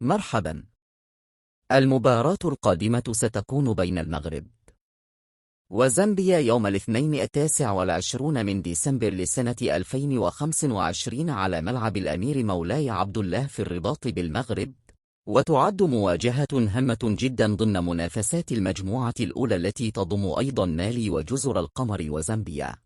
مرحبا. المباراة القادمة ستكون بين المغرب وزامبيا يوم الاثنين 29 من ديسمبر لسنة 2025 على ملعب الأمير مولاي عبد الله في الرباط بالمغرب، وتعد مواجهة هامة جدا ضمن منافسات المجموعة الأولى التي تضم أيضا مالي وجزر القمر وزامبيا.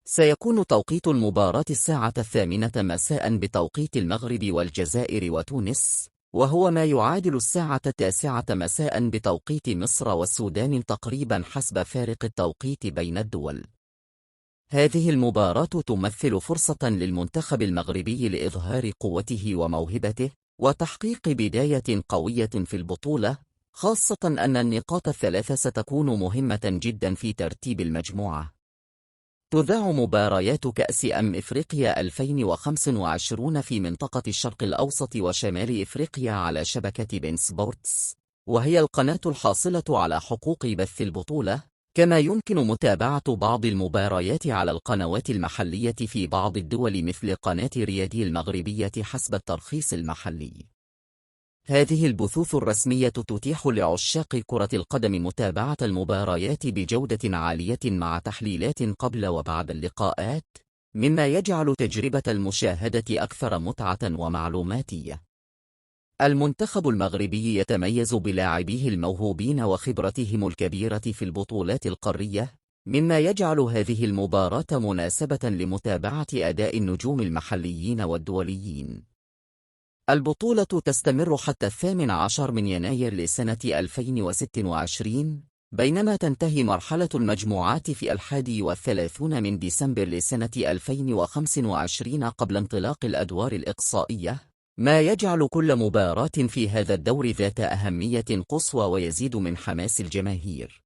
سيكون توقيت المباراة 8:00 مساء بتوقيت المغرب والجزائر وتونس، وهو ما يعادل 9:00 مساء بتوقيت مصر والسودان تقريبا حسب فارق التوقيت بين الدول. هذه المباراة تمثل فرصة للمنتخب المغربي لإظهار قوته وموهبته وتحقيق بداية قوية في البطولة، خاصة أن النقاط الثلاثة ستكون مهمة جدا في ترتيب المجموعة. تذاع مباريات كأس إفريقيا 2025 في منطقة الشرق الأوسط وشمال إفريقيا على شبكة بين سبورتس، وهي القناة الحاصلة على حقوق بث البطولة، كما يمكن متابعة بعض المباريات على القنوات المحلية في بعض الدول مثل قناة ريادي المغربية حسب الترخيص المحلي. هذه البثوث الرسمية تتيح لعشاق كرة القدم متابعة المباريات بجودة عالية مع تحليلات قبل وبعد اللقاءات، مما يجعل تجربة المشاهدة أكثر متعة ومعلوماتية. المنتخب المغربي يتميز بلاعبيه الموهوبين وخبرتهم الكبيرة في البطولات القارية، مما يجعل هذه المباراة مناسبة لمتابعة أداء النجوم المحليين والدوليين. البطولة تستمر حتى 18 من يناير لسنة 2026، بينما تنتهي مرحلة المجموعات في 31 من ديسمبر لسنة 2025 قبل انطلاق الأدوار الإقصائية، ما يجعل كل مباراة في هذا الدور ذات أهمية قصوى ويزيد من حماس الجماهير.